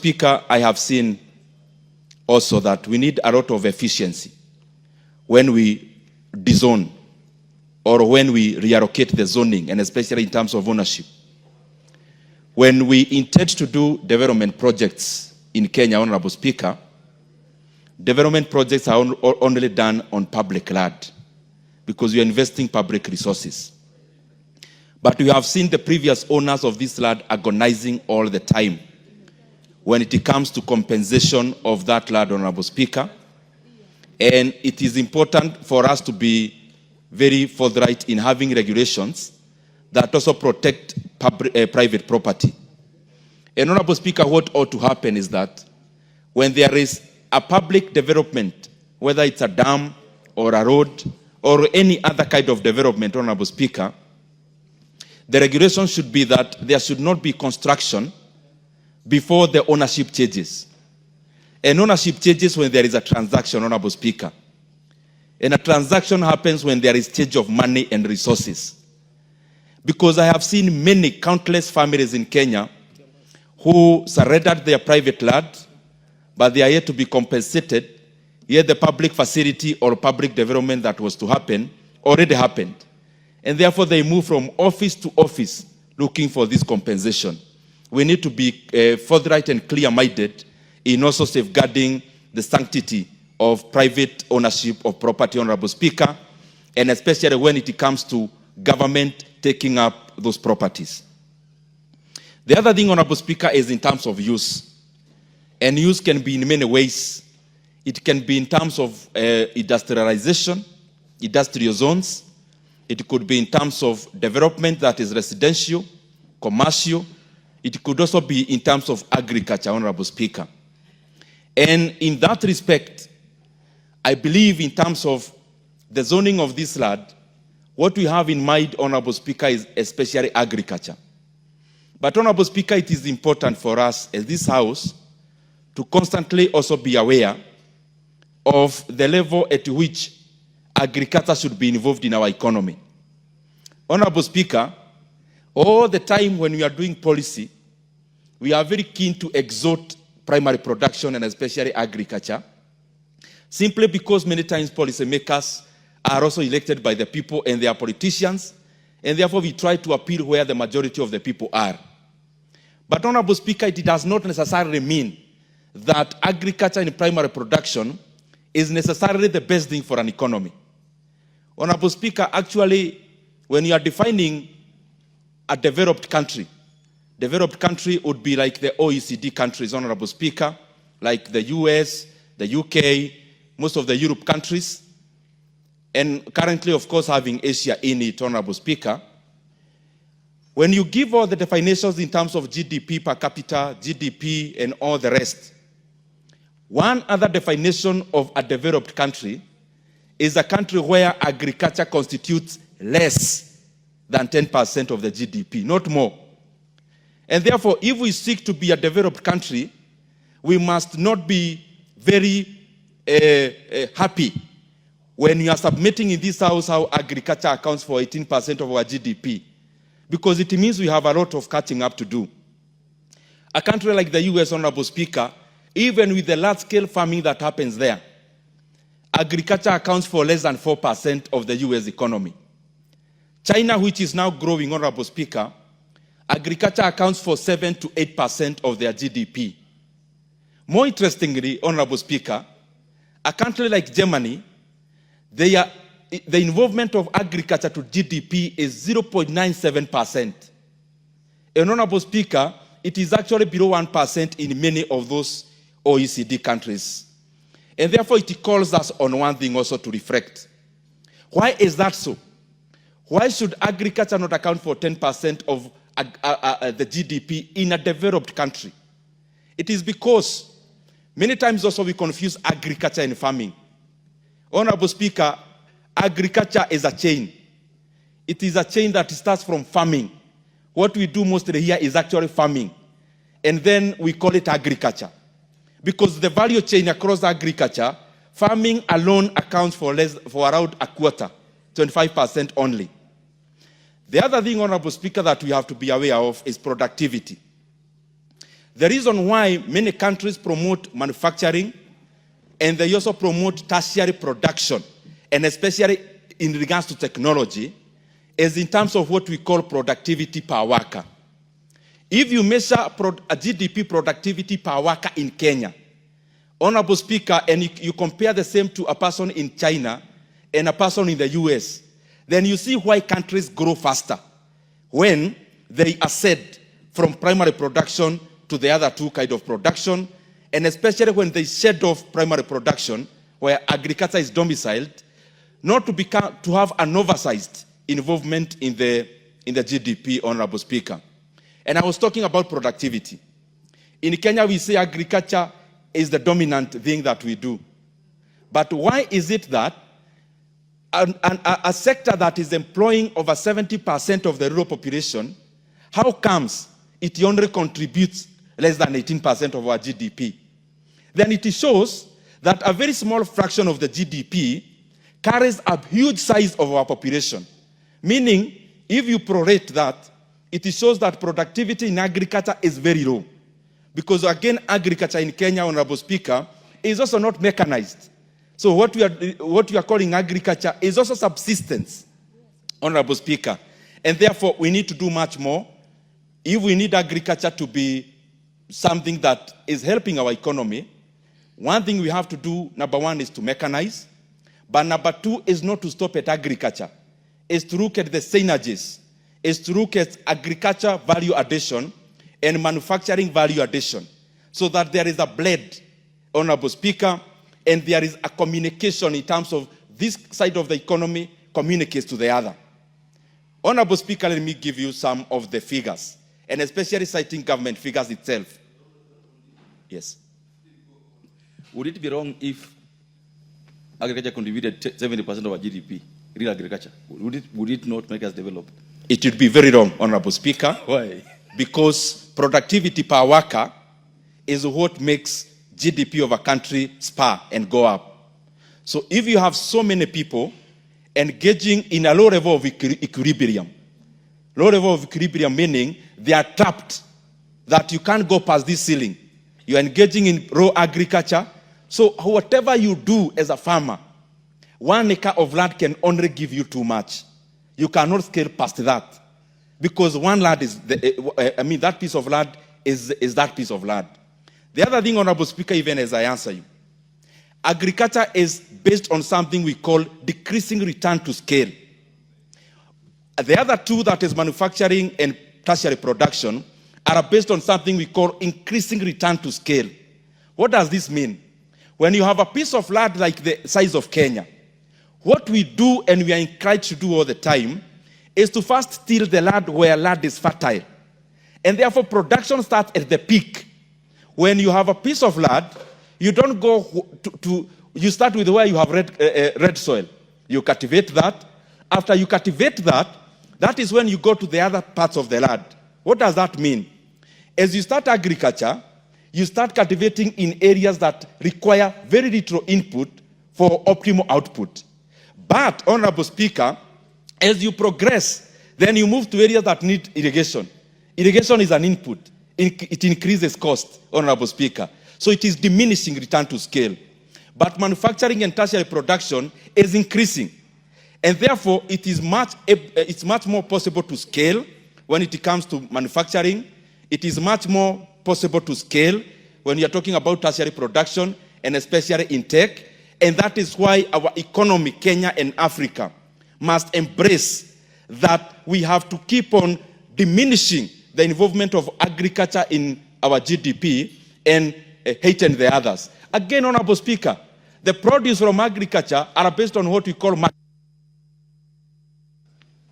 Speaker, I have seen also that we need a lot of efficiency when we dezone or when we reallocate the zoning, and especially in terms of ownership. When we intend to do development projects in Kenya, Honorable Speaker, development projects are only done on public land because we are investing public resources. But we have seen the previous owners of this land agonizing all the time when it comes to compensation of that land, Honorable Speaker. And it is important for us to be very forthright in having regulations that also protect private property. And Honorable Speaker, what ought to happen is that when there is a public development, whether it's a dam or a road or any other kind of development, Honorable Speaker, the regulation should be that there should not be construction before the ownership changes. And ownership changes when there is a transaction, Honorable Speaker. And a transaction happens when there is change of money and resources. Because I have seen many countless families in Kenya who surrendered their private land, but they are yet to be compensated, yet the public facility or public development that was to happen already happened. And therefore they move from office to office looking for this compensation. We need to be forthright and clear-minded in also safeguarding the sanctity of private ownership of property, Honorable Speaker, and especially when it comes to government taking up those properties. The other thing, Honorable Speaker, is in terms of use. And use can be in many ways. It can be in terms of industrialization, industrial zones. It could be in terms of development that is residential, commercial. It could also be in terms of agriculture, Honorable Speaker. And in that respect, I believe in terms of the zoning of this land, what we have in mind, Honorable Speaker, is especially agriculture. But Honorable Speaker, it is important for us as this House to constantly also be aware of the level at which agriculture should be involved in our economy. Honorable Speaker, all the time when we are doing policy, we are very keen to exhort primary production and especially agriculture, simply because many times policymakers are also elected by the people and they are politicians, and therefore we try to appeal where the majority of the people are. But Honorable Speaker, it does not necessarily mean that agriculture and primary production is necessarily the best thing for an economy. Honorable Speaker, actually, when you are defining a developed country would be like the OECD countries, Honorable Speaker, like the US, the UK, most of the Europe countries, and currently, of course, having Asia in it, Honorable Speaker. When you give all the definitions in terms of GDP per capita, GDP, and all the rest, one other definition of a developed country is a country where agriculture constitutes less than 10% of the GDP, not more. And therefore, if we seek to be a developed country, we must not be very happy when you are submitting in this House how agriculture accounts for 18% of our GDP, because it means we have a lot of catching up to do. A country like the US, Honorable Speaker, even with the large-scale farming that happens there, agriculture accounts for less than 4% of the US economy. China, which is now growing, Honorable Speaker, agriculture accounts for 7 to 8% of their GDP. More interestingly, Honorable Speaker, a country like Germany, the involvement of agriculture to GDP is 0.97%. And Honorable Speaker, it is actually below 1% in many of those OECD countries. And therefore, it calls us on one thing also to reflect. Why is that so? Why should agriculture not account for 10% of the GDP in a developed country? It is because many times also we confuse agriculture and farming. Honorable Speaker, agriculture is a chain. It is a chain that starts from farming. What we do mostly here is actually farming. And then we call it agriculture. Because the value chain across agriculture, farming alone accounts for around a quarter, 25% only. The other thing, Honorable Speaker, that we have to be aware of is productivity. The reason why many countries promote manufacturing and they also promote tertiary production, and especially in regards to technology, is in terms of what we call productivity per worker. If you measure a GDP productivity per worker in Kenya, Honorable Speaker, and you compare the same to a person in China and a person in the US, then you see why countries grow faster when they ascend from primary production to the other two kinds of production, and especially when they shed off primary production, where agriculture is domiciled, not to have an oversized involvement in the GDP, Honorable Speaker. And I was talking about productivity. In Kenya, we say agriculture is the dominant thing that we do. But why is it that a sector that is employing over 70% of the rural population, how comes it only contributes less than 18% of our GDP? Then it shows that a very small fraction of the GDP carries a huge size of our population. Meaning, if you prorate that, it shows that productivity in agriculture is very low. Because again, agriculture in Kenya, Honorable Speaker, is also not mechanized. So what we are calling agriculture is also subsistence, Honorable Speaker. And therefore, we need to do much more. If we need agriculture to be something that is helping our economy, one thing we have to do, number one, is to mechanize. But number two is not to stop at agriculture. Is to look at the synergies. Is to look at agriculture value addition and manufacturing value addition, so that there is a blend, Honorable Speaker, and there is a communication in terms of this side of the economy communicates to the other. Honorable Speaker, let me give you some of the figures, and especially citing government figures itself. Yes. Would it be wrong if agriculture contributed 70% of our GDP, real agriculture? Would it not make us develop? It would be very wrong, Honorable Speaker. Why? Because productivity per worker is what makes GDP of a country spur and go up. So if you have so many people engaging in a low level of equilibrium, low level of equilibrium meaning they are trapped, that you can't go past this ceiling. You are engaging in raw agriculture. So whatever you do as a farmer, 1 acre of land can only give you too much. You cannot scale past that. Because one land is, that piece of land is that piece of land. The other thing, Honorable Speaker, even as I answer you, agriculture is based on something we call decreasing return to scale. The other two, that is manufacturing and tertiary production, are based on something we call increasing return to scale. What does this mean? When you have a piece of land like the size of Kenya, what we do and we are encouraged to do all the time is to first till the land where land is fertile. And therefore production starts at the peak. When you have a piece of land, you don't go you start with where you have red soil. You cultivate that. After you cultivate that, that is when you go to the other parts of the land. What does that mean? As you start agriculture, you start cultivating in areas that require very little input for optimal output. But, Honorable Speaker, as you progress, then you move to areas that need irrigation. Irrigation is an input. It increases cost, Honorable Speaker. So it is diminishing return to scale. But manufacturing and tertiary production is increasing. And therefore, it's much more possible to scale when it comes to manufacturing. It is much more possible to scale when you're talking about tertiary production, and especially in tech. And that is why our economy, Kenya and Africa, must embrace that we have to keep on diminishing the involvement of agriculture in our GDP and hating the others. Again, Honorable Speaker, the produce from agriculture are based on what we call market.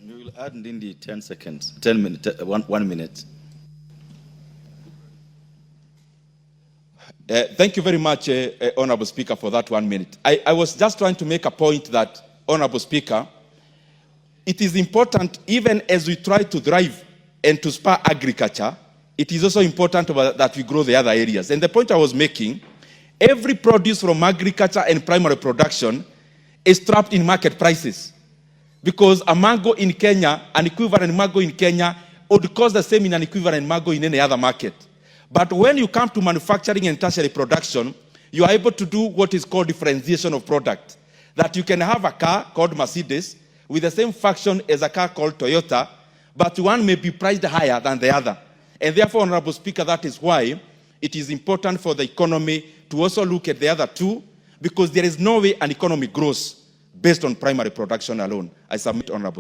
You will add Ndindi 10 seconds, 10 minutes, 1 minute. Thank you very much, Honorable Speaker, for that 1 minute. I was just trying to make a point that, Honorable Speaker, it is important, even as we try to drive and to spur agriculture, it is also important that we grow the other areas. And the point I was making, every produce from agriculture and primary production is trapped in market prices. Because a mango in Kenya, an equivalent mango in Kenya, would cost the same in an equivalent mango in any other market. But when you come to manufacturing and tertiary production, you are able to do what is called differentiation of product. That you can have a car called Mercedes with the same function as a car called Toyota, but one may be priced higher than the other. And therefore, Honorable Speaker, that is why it is important for the economy to also look at the other two, because there is no way an economy grows based on primary production alone. I submit, Honorable